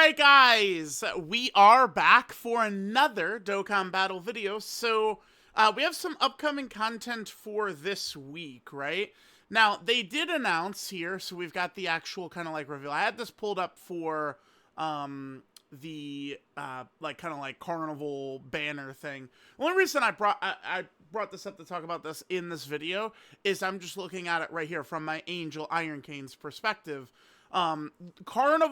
Alright guys, we are back for another Dokkan Battle video. So, we have some upcoming content for this week, right? Now, they did announce here, so we've got the actual kind of like reveal. I had this pulled up for the like kind of like Carnival banner thing. The only reason I brought this up to talk about this in this video is I'm just looking at it right here from my Angel Iron Cane's perspective. Dokkan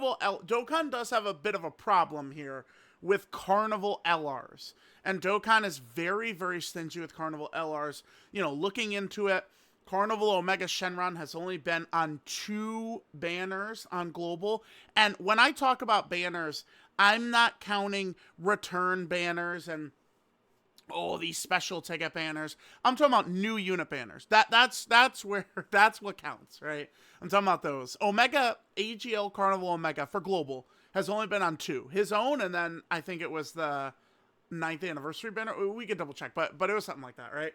does have a bit of a problem here with Carnival LRs. And Dokkan is very, very stingy with Carnival LRs. You know, looking into it, Carnival Omega Shenron has only been on 2 banners on Global. And when I talk about banners, I'm not counting return banners and these special ticket banners. I'm talking about new unit banners. That's what counts, right? I'm talking about those. Omega AGL Carnival Omega for Global has only been on 2. His own, and then I think it was the 9th anniversary banner. We could double check, but it was something like that, right?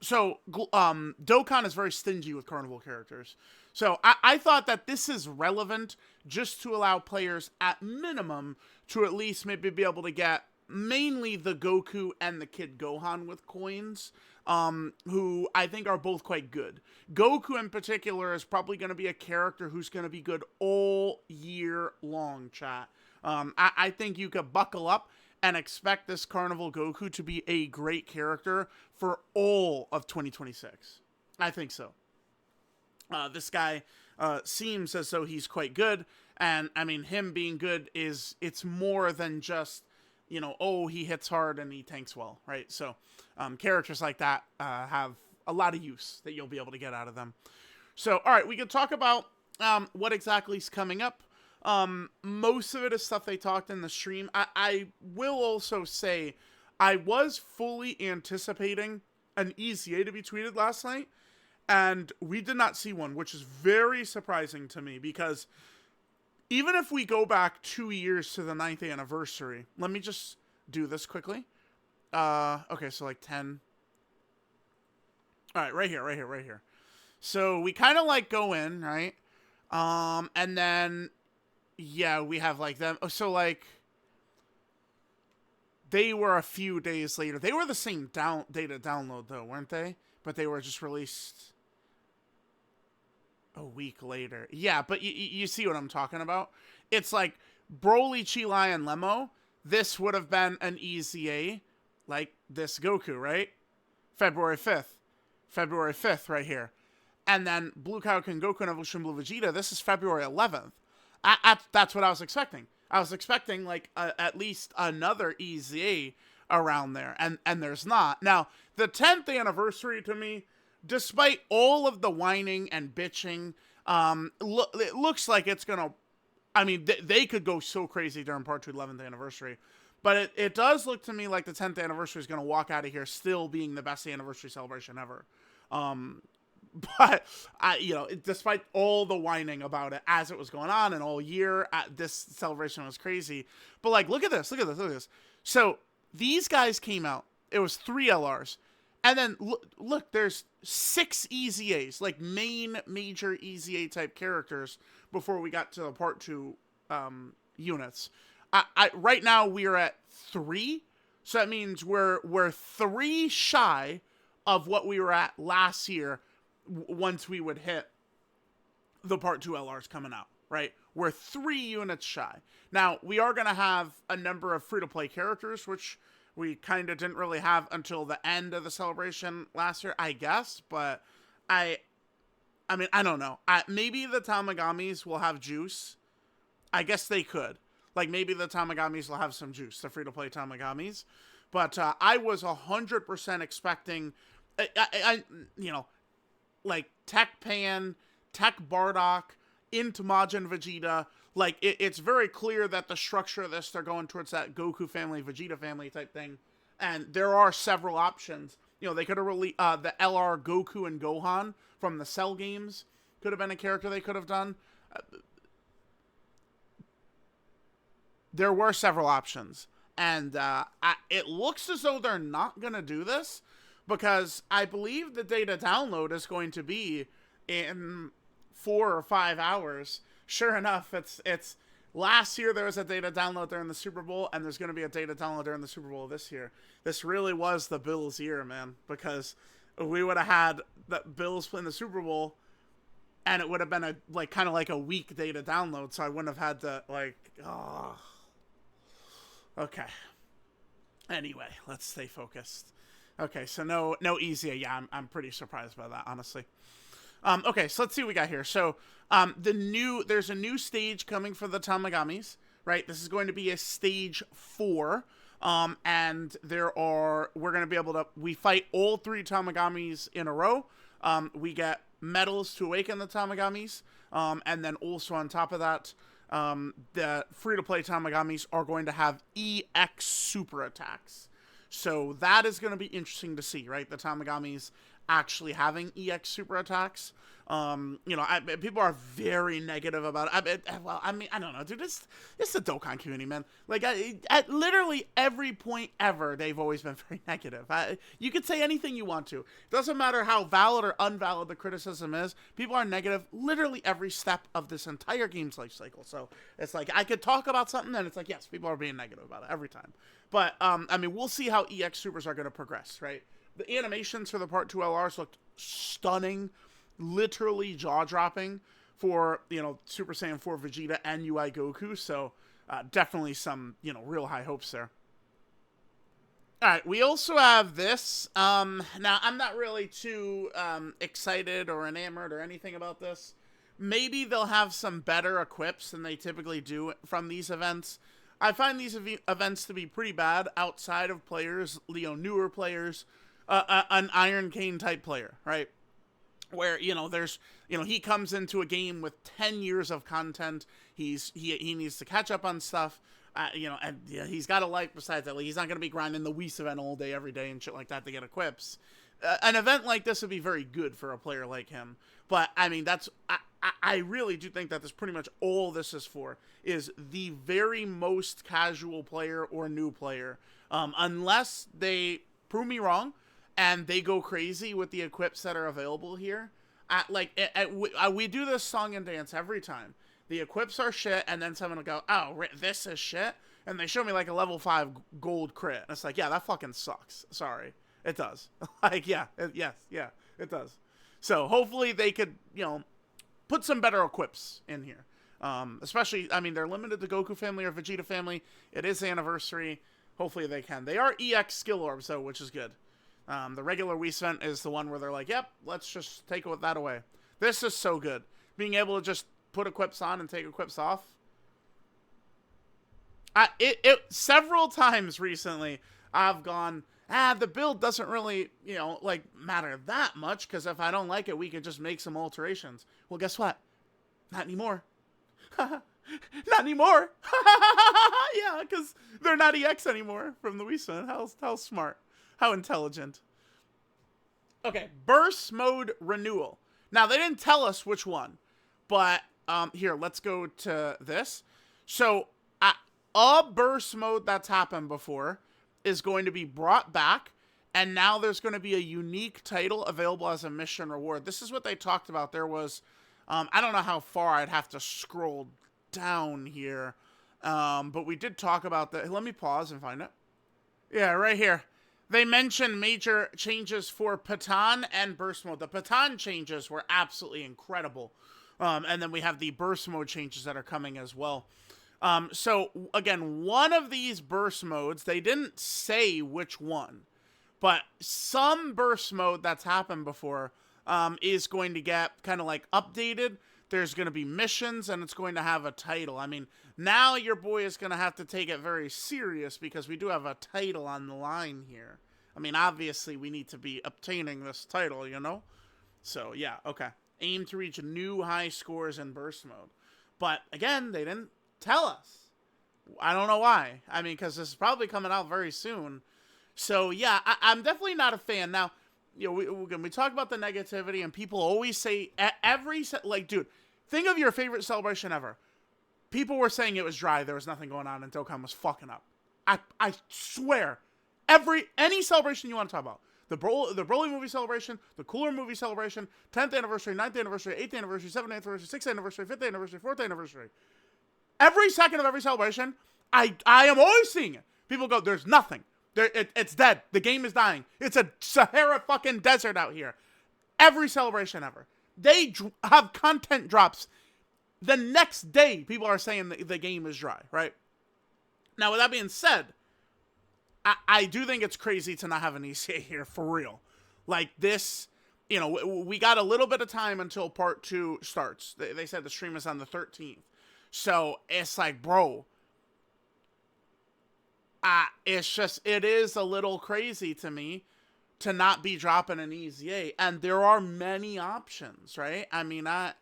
Dokkan is very stingy with Carnival characters. So I thought that this is relevant just to allow players at minimum to at least maybe be able to get mainly the Goku and the Kid Gohan with coins, who I think are both quite good. Goku in particular is probably going to be a character who's going to be good all year long, chat. I think you could buckle up and expect this Carnival Goku to be a great character for all of 2026. I think so. This guy seems as though he's quite good, and I mean, him being good it's more than just, you know, oh, he hits hard and he tanks well, right? So characters like that have a lot of use that you'll be able to get out of them. So, all right, we can talk about what exactly is coming up. Most of it is stuff they talked in the stream. I will also say I was fully anticipating an EZA to be tweeted last night, and we did not see one, which is very surprising to me because even if we go back 2 years to the 9th anniversary, let me just do this quickly. Okay, so like 10. All right, right here. So we kind of like go in, right? And then, yeah, we have like them. So like, they were a few days later. They were the same data download though, weren't they? But they were just released a week later. Yeah, but you see what I'm talking about? It's like Broly, Chi-Lai, and Lemo. This would have been an EZA, like this Goku, right? February 5th right here. And then Blue Kaioken Goku and Evolution Blue Vegeta, this is February 11th. That's what I was expecting. I was expecting like at least another EZA around there, and there's not. Now, the 10th anniversary to me, despite all of the whining and bitching, it looks like it's going to... I mean, they could go so crazy during Part 2 11th anniversary. But it does look to me like the 10th anniversary is going to walk out of here still being the best anniversary celebration ever. But, despite all the whining about it as it was going on and all year, this celebration was crazy. But, like, look at this. So, these guys came out. It was 3 LRs. And then, look, there's 6 EZAs, like major EZA type characters before we got to the Part 2 units. Right now, we are at 3. So that means we're 3 shy of what we were at last year once we would hit the Part 2 LRs coming out, right? We're 3 units shy. Now, we are going to have a number of free-to-play characters, which we kind of didn't really have until the end of the celebration last year, I guess. But I mean, I don't know. Maybe the Tamagamis will have juice. I guess they could. Like, maybe the Tamagamis will have some juice, the free-to-play Tamagamis. But I was 100% expecting, like Tech Pan, Tech Bardock, into Majin Vegeta. Like, it's very clear that the structure of this, they're going towards that Goku family, Vegeta family type thing. And there are several options. You know, they could have released the LR Goku and Gohan from the Cell games. Could have been a character they could have done. There were several options. And it looks as though they're not going to do this, because I believe the data download is going to be in 4 or 5 hours. Sure enough, it's Last year there was a data download during the Super Bowl, and there's going to be a data download during the Super Bowl this year. This really was the Bills' year, man, because we would have had the Bills playing the Super Bowl, and it would have been kind of like a week data download, so I wouldn't have had to Okay. Anyway, let's stay focused. Okay, so no EZA. Yeah, I'm pretty surprised by that, honestly. Okay, so let's see what we got here. So, there's a new stage coming for the Tamagamis, right? This is going to be a stage 4. And we're going to be able to, we fight all 3 Tamagamis in a row. We get medals to awaken the Tamagamis. And then also on top of that, the free-to-play Tamagamis are going to have EX super attacks. So that is going to be interesting to see, right? The Tamagamis actually having EX super attacks. People are very negative about it. I don't know, dude. It's the Dokkan community, man. Like, at literally every point ever, they've always been very negative. You could say anything you want to. It doesn't matter how valid or invalid the criticism is. People are negative literally every step of this entire game's life cycle. So it's like, I could talk about something, and it's like, yes, people are being negative about it every time. But, we'll see how EX supers are going to progress, right? The animations for the Part 2 LRs looked stunning, literally jaw-dropping for, Super Saiyan 4 Vegeta and UI Goku. So, definitely some, real high hopes there. Alright, we also have this. Now, I'm not really too excited or enamored or anything about this. Maybe they'll have some better equips than they typically do from these events. I find these events to be pretty bad outside of players, newer players, an Iron Cane type player, right? Where, he comes into a game with 10 years of content. He needs to catch up on stuff, and he's got a life besides that. Like, he's not going to be grinding the Whis event all day, every day and shit like that to get equips. An event like this would be very good for a player like him. But, I really do think that this pretty much all this is for is the very most casual player or new player. Unless they prove me wrong and they go crazy with the equips that are available here. We do this song and dance every time. The equips are shit, and then someone will go, oh, this is shit. And they show me like a level 5 gold crit. And it's like, yeah, that fucking sucks. Sorry. It does. It does. So hopefully they could, put some better equips in here. Especially, they're limited to Goku family or Vegeta family. It is anniversary. Hopefully they can. They are EX skill orbs, though, which is good. The regular Whis event is the one where they're like, yep, let's just take that away. This is so good. Being able to just put equips on and take equips off. Several times recently, I've gone, the build doesn't really, matter that much, because if I don't like it, we could just make some alterations. Well, guess what? Not anymore. Not anymore. Yeah, because they're not EX anymore from the Wii Spin. How smart. How intelligent. Okay, burst mode renewal. Now, they didn't tell us which one, but here, let's go to this. So, a burst mode that's happened before is going to be brought back, and now there's going to be a unique title available as a mission reward. This is what they talked about. There was, I don't know how far I'd have to scroll down here, but we did talk about that. Let me pause and find it. Yeah, right here. They mentioned major changes for Patan and burst mode. The Patan changes were absolutely incredible. And then we have the burst mode changes that are coming as well. So, again, one of these burst modes, they didn't say which one, but some burst mode that's happened before is going to get kind of like updated. There's going to be missions, and it's going to have a title. Now your boy is going to have to take it very serious because we do have a title on the line here. Obviously, we need to be obtaining this title, So, yeah, okay. Aim to reach new high scores in burst mode. But, again, they didn't tell us. I don't know why. Because this is probably coming out very soon. So, yeah, I'm definitely not a fan. Now, we talk about the negativity, and people always say, dude, think of your favorite celebration ever. People were saying it was dry, there was nothing going on, and Dokkan was fucking up. I swear, any celebration you want to talk about, the Broly movie celebration, the Cooler movie celebration, 10th anniversary, 9th anniversary, 8th anniversary, 7th anniversary, 6th anniversary, 5th anniversary, 4th anniversary, Every second of every celebration, I am always seeing it. People go, there's nothing. It's dead. The game is dying. It's a Sahara fucking desert out here. Every celebration ever. They have content drops. The next day, people are saying the game is dry, right? Now, with that being said, I do think it's crazy to not have an ECA here, for real. Like, this, you know, we got a little bit of time until part 2 starts. They said the stream is on the 13th. So, it's like, bro, it's just, it is a little crazy to me to not be dropping an EZA. And there are many options, right? I mean, I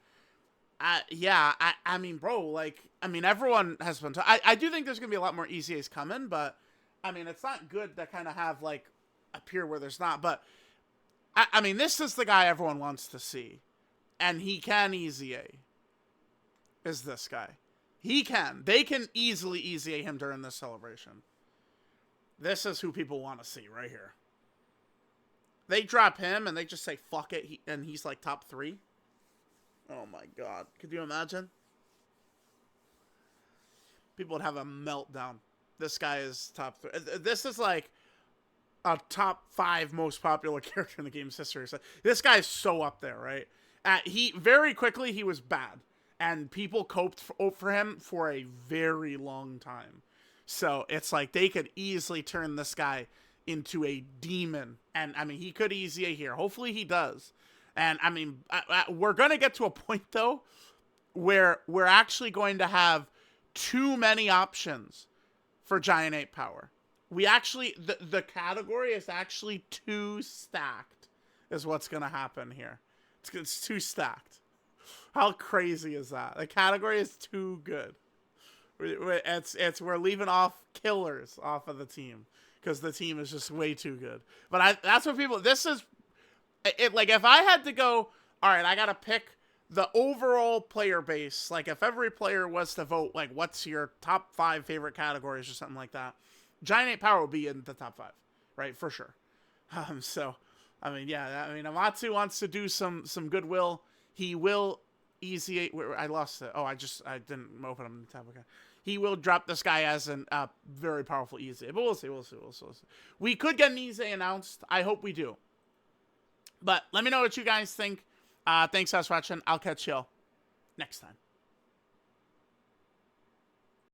mean, bro, like, I mean, everyone has been, I do think there's going to be a lot more EZAs coming, but, I mean, it's not good to kind of have, like, appear where there's not, but, I mean, this is the guy everyone wants to see, and he can EZA, is this guy. He can. They can easily EZA him during this celebration. This is who people want to see right here. They drop him, and they just say, fuck it, and he's, like, top 3. Oh my god. Could you imagine? People would have a meltdown. This guy is top 3. This is like a top 5 most popular character in the game's history. So this guy's so up there, right? Very quickly, he was bad. And people coped for him for a very long time. So it's like they could easily turn this guy into a demon. And I mean, he could EZA here. Hopefully he does. And, I mean, we're going to get to a point, though, where we're actually going to have too many options for Giant Ape Power. We actually, the category is actually too stacked, is what's going to happen here. It's too stacked. How crazy is that? The category is too good. We're leaving off killers off of the team, because the team is just way too good. But that's what people, this is, like, if I had to go, all right, I got to pick the overall player base, like, if every player was to vote, like, what's your top 5 favorite categories or something like that, Giant Ape Power would be in the top 5, right? For sure. So, I mean, yeah, I mean, Amatsu wants to do some goodwill. He will EZA, I lost it. Oh, I didn't open him in the tab. Okay. He will drop this guy as a very powerful EZA, but we'll see. We could get an EZA announced. I hope we do. But let me know what you guys think. Thanks guys for watching. I'll catch y'all next time.